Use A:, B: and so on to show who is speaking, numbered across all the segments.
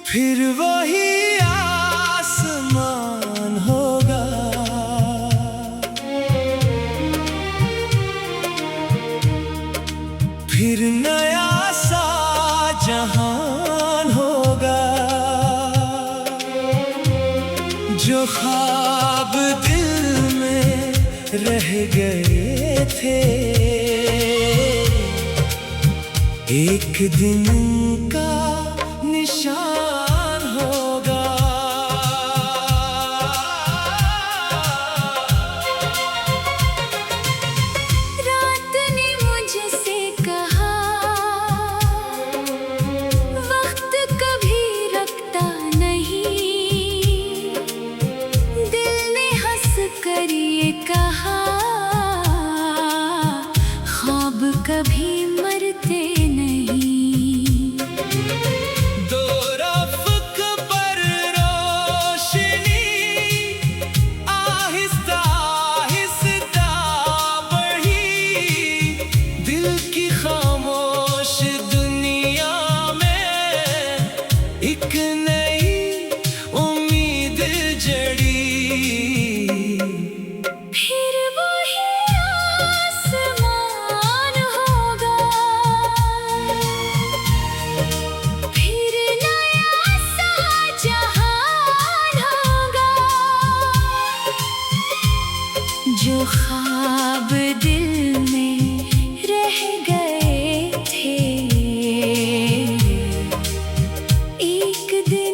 A: फिर वही आसमान होगा, फिर नया सा जहान होगा। जो ख्वाब दिल में रह गए थे, एक दिन का निशान होगा।
B: रात ने मुझसे कहा, वक्त कभी रखता नहीं। दिल ने हंस कर ये कहा, ख्वाब कभी मरते नहीं।
A: एक नई उम्मीद जड़ी,
B: फिर वही आसमान होगा, फिर नया सा जहान होगा। जो ख्वाब दिल में रह गए थे, एक दिन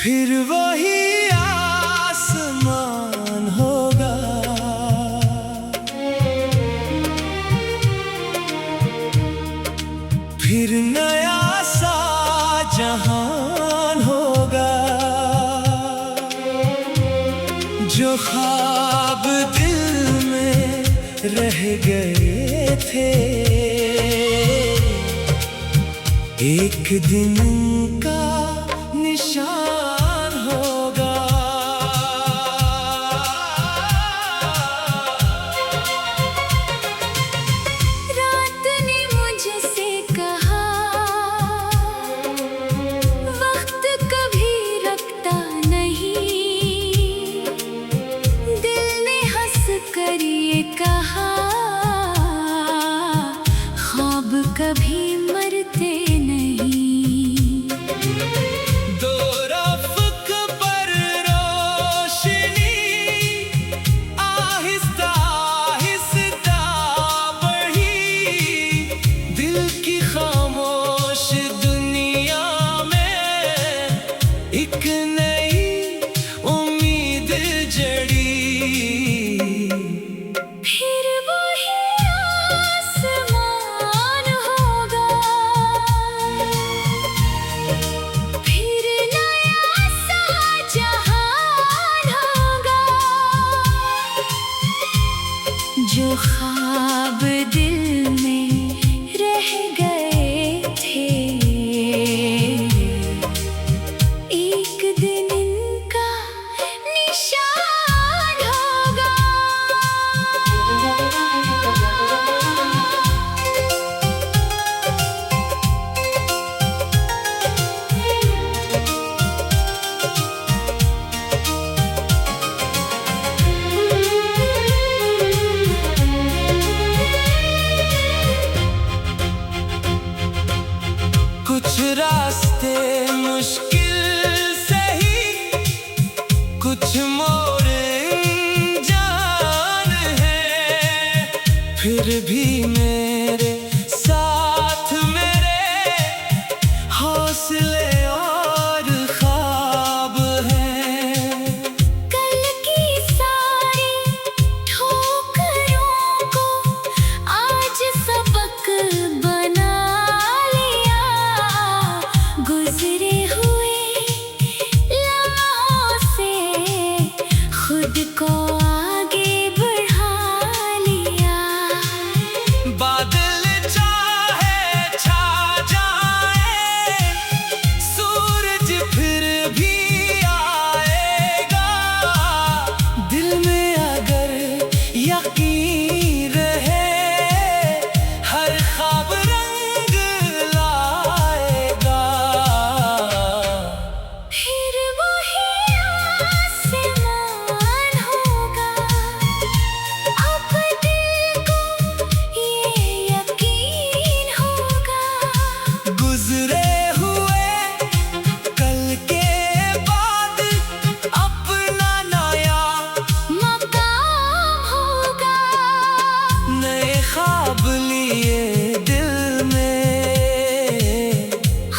A: फिर वही आसमान होगा। फिर नया सा जहान होगा। जो ख्वाब दिल में रह गए थे, एक दिन का निशान होगा।
B: रात ने मुझसे कहा, वक्त कभी रखता नहीं। दिल ने हंस कर ये कहा, ख्वाब कभी मरते नहीं।
A: दो रफ़्क़ पर रोशनी आहिस्ता आहिस्ता बढ़ी। दिल की खामोश दुनिया में एक नई उम्मीद जड़ी।
B: फिर वही आसमान होगा। फिर नया सा जहान होगा। जो ख्वाब दिल में रह गए थे, एक दिन इनका निशान होगा।
A: कुछ रास्ते मुश्किल सही, कुछ मोड़ अनजान है। फिर भी मेरे साथ मेरे हौसले और ख्वाब हैं।
B: कल की सारी ठोकरों को आज सबक बना लिया। गुजरे हुए लम्हों से खुद को आगे बढ़ा लिया।
A: बादल चाहे छा जाए, सूरज फिर भी आएगा। दिल में अगर यकीन रहे, हर ख्वाब रंग लाएगा।
B: फिर वही आसमान होगा। अब दिल को ये यकीन होगा।
A: गुजरे हुए कल के बाद अपना नया
B: मकाम होगा।
A: नए ख्वाब लिए दिल में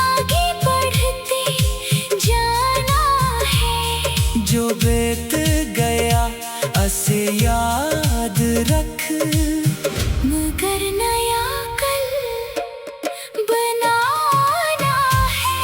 B: आगे बढ़ते जाना है।
A: जो बीत गया असे याद रख।
B: मगर नया कल बनाना है।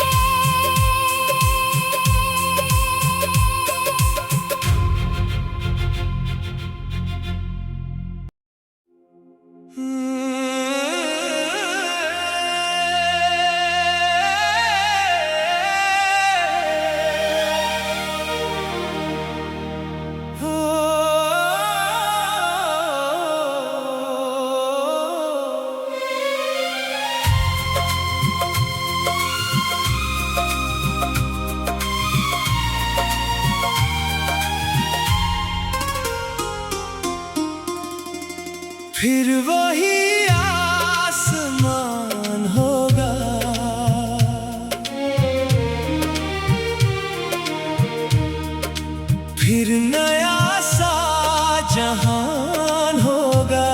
A: फिर वही आसमान होगा। फिर नया सा जहान होगा।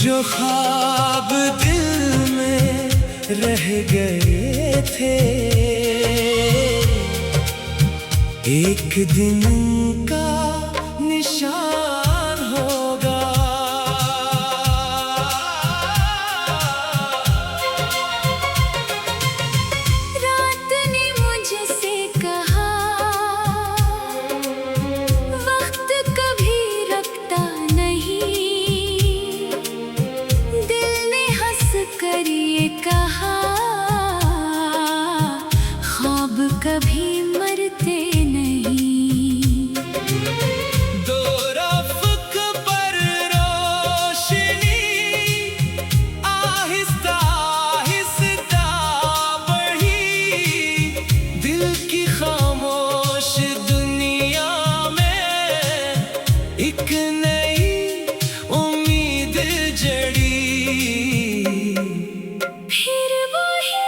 A: जो ख्वाब दिल में रह गए थे। एक दिन का निशान होगा।
B: रात ने मुझसे कहा, वक्त कभी रखता नहीं। दिल ने हंस कर ये कहा, ख्वाब कभी मरते नहीं।
A: दो रफ़्क़ पर रोशनी आहिस्ता आहिस्ता बढ़ी। दिल की खामोश दुनिया में एक नई उम्मीद जड़ी।
B: फिर वही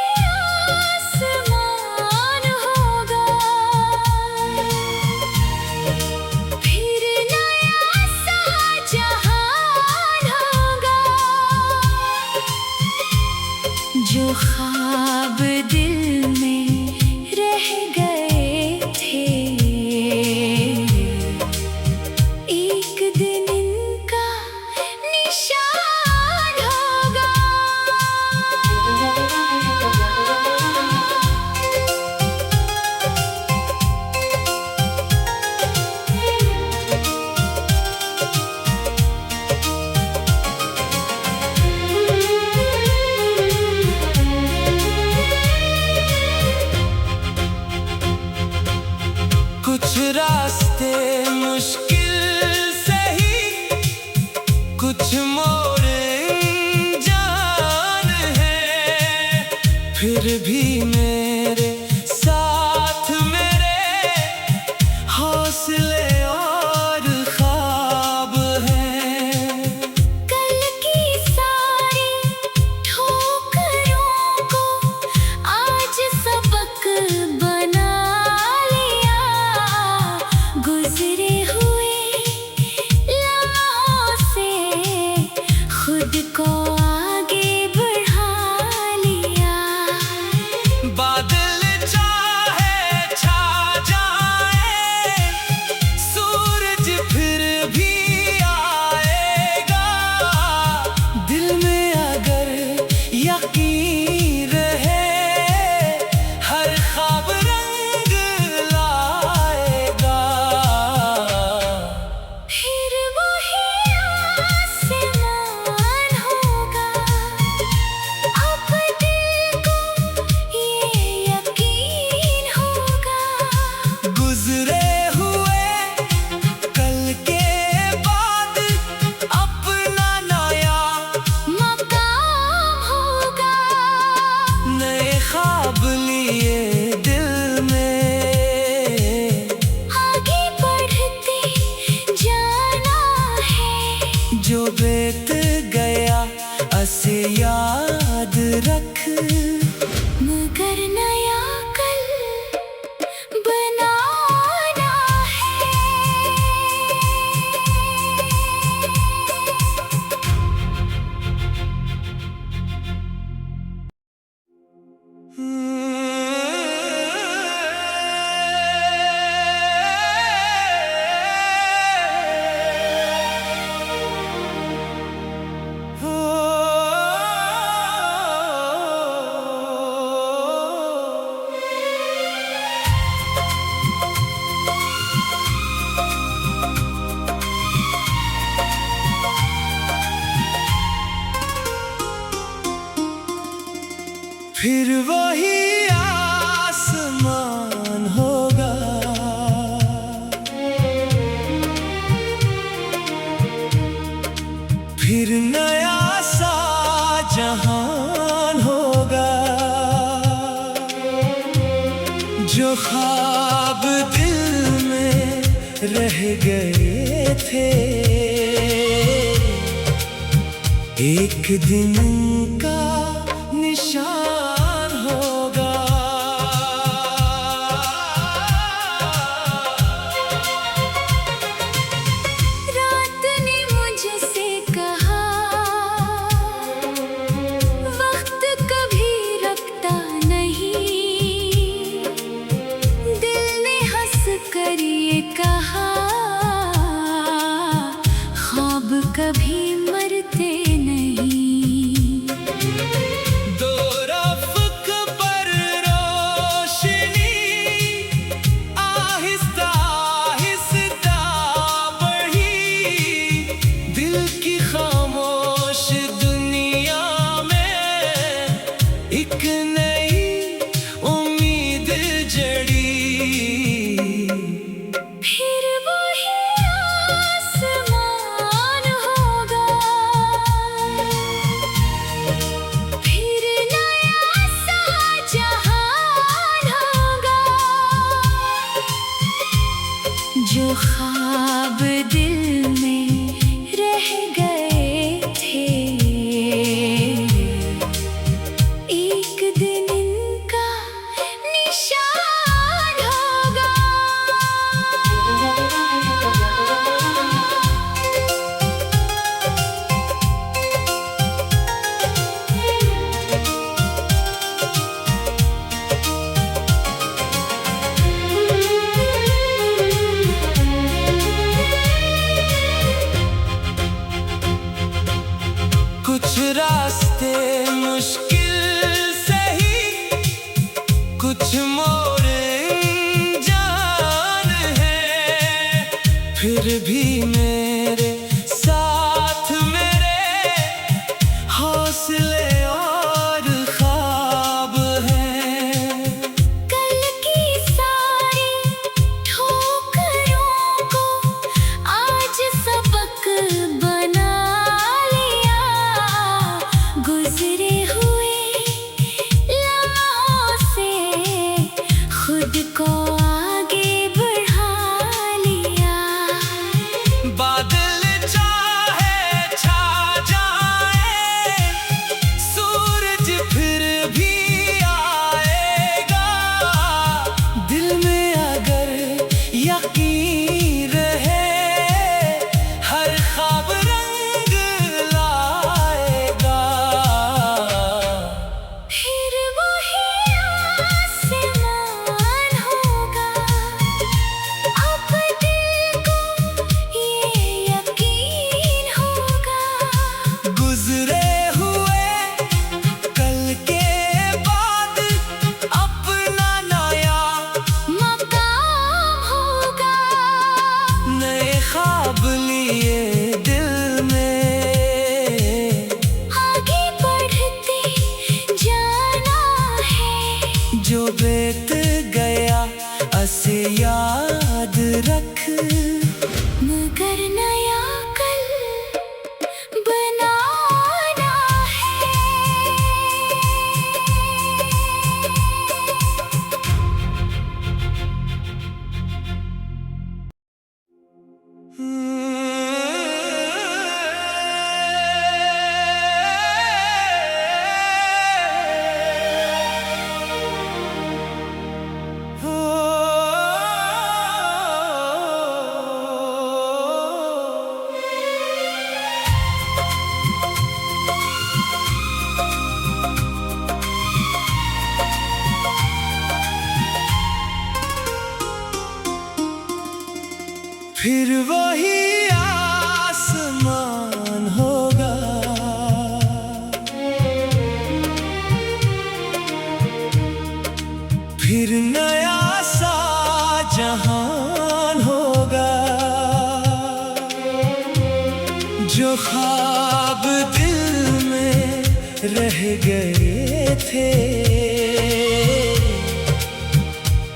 B: आसमान होगा, फिर नया सा जहान होगा। जो ख्वाब दिल में रह गए थे, एक दिन इनका निशान होगा।
A: कुछ रास्ते मुश्किल सही, कुछ मोड़ अनजान है। फिर भी मेरे साथ मेरे हौसले और ख्वाब हैं।
B: कल की सारी ठोकरों को आज सबक बना लिया। गुजरे हुए लम्हों से खुद को आगे बढ़ा लिया।
A: बादल चाहे छा जाए, सूरज फिर भी आएगा। दिल में अगर यकीन रहे, हर ख्वाब रंग लाएगा।
B: फिर वही आसमान होगा, अब दिल को ये यकीन होगा।
A: गुजरे हुए कल के बाद अपना नया
B: मकाम होगा।
A: नए ख्वाब लिए दिल में
B: आगे बढ़ते जाना है।
A: जो बीत गया असे याद रख।
B: मगर नया कल बनाना है।
A: फिर वही आसमान होगा। फिर नया सा जहान होगा। जो ख्वाब दिल में रह गए थे, एक दिन का निशान होगा।
B: रात ने मुझसे कहा, वक्त कभी कभी मरते नहीं।
A: दो रफ़्क़ पर रोशनी आहिस्ता आहिस्ता बढ़ी, दिल की खामोश दुनिया में एक नई उम्मीद जड़ी।
B: फिर वही आसमान होगा, फिर नया सा जहान होगा। जो ख्वाब दिल में रह गए थे, एक दिन इनका निशान होगा।
A: कुछ रास्ते मुश्किल सही, कुछ मोड़ जान है, फिर भी मेरे साथ मेरे हौसले और ख्वाब हैं।
B: कल की सारी ठोकरों को आज सबक बना लिया। गुजरे हुए लम्हों से खुद को आगे बढ़ा लिया।
A: बादल चाहे छा जाए, सूरज फिर भी आएगा। दिल में अगर यकीन रहे, हर ख्वाब रंग लाएगा।
B: फिर वही आसमान होगा, अब दिल को ये यकीन होगा।
A: गुजरे हुए कल के बाद अपना नया
B: मकाम होगा।
A: नए ख्वाब लिए दिल में
B: आगे बढ़ते जाना है।
A: जो बीत गया असे याद रख,
B: मगर नया कल बनाना है।
A: फिर वही आसमान होगा, फिर नया सा जहान होगा। जो ख्वाब दिल में रह गए थे,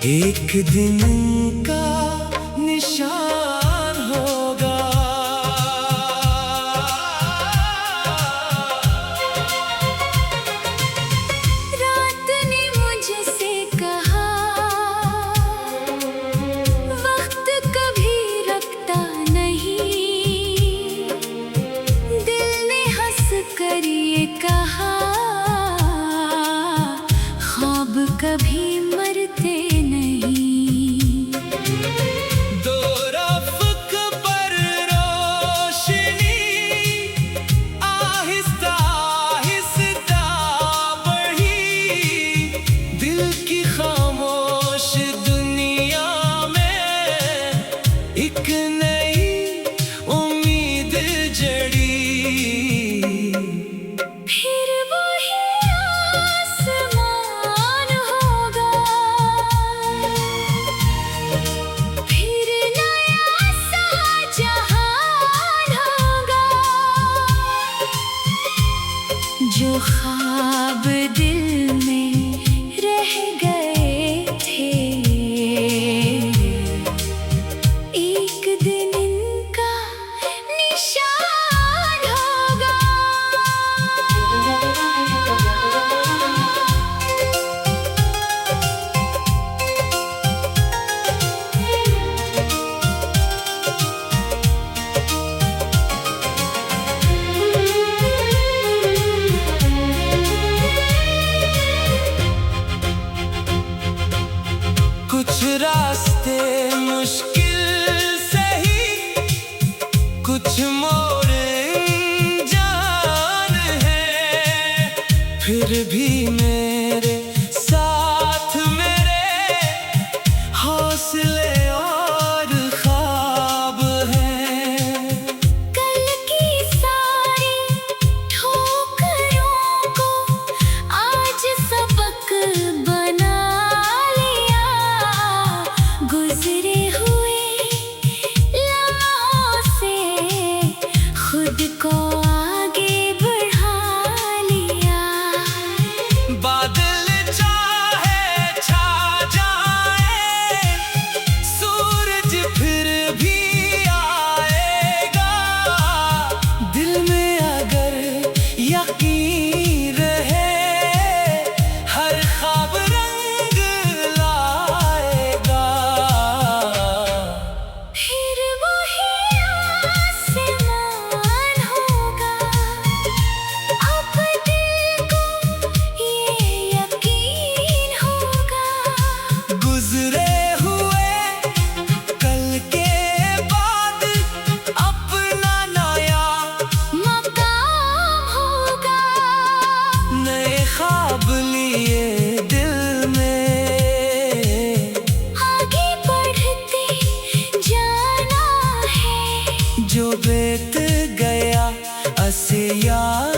A: एक दिन का निशान होगा।
B: रात ने मुझसे कहा, वक्त कभी रखता नहीं। दिल ने हंस कर ये कहा, ख्वाब कभी मरते नहीं। जो ख्वाब दिल में रह गए थे, एक दिन इनका निशान होगा।
A: कुछ रास्ते मुश्किल सही, कुछ मोड़ जान है, फिर भी मेरे साथ मेरे हौसले और ख्वाब हैं।
B: कल की सारी ठोकरों को आज सबक बना लिया, गुजरे हुए लम्हों से खुद को आगे बढ़ा लिया।
A: बादल चाहे छा जाए, सूरज फिर भी आएगा। दिल में अगर यकीन रहे, हर ख्वाब रंग लाएगा।
B: फिर वही आसमान होगा, अब दिल को ये यकीन होगा।
A: गुजरे हुए कल के बाद अपना नया
B: मकाम होगा।
A: नए ख्वाब लिए दिल में,
B: आगे बढ़ते जाना है।
A: जो बीत गया असे याद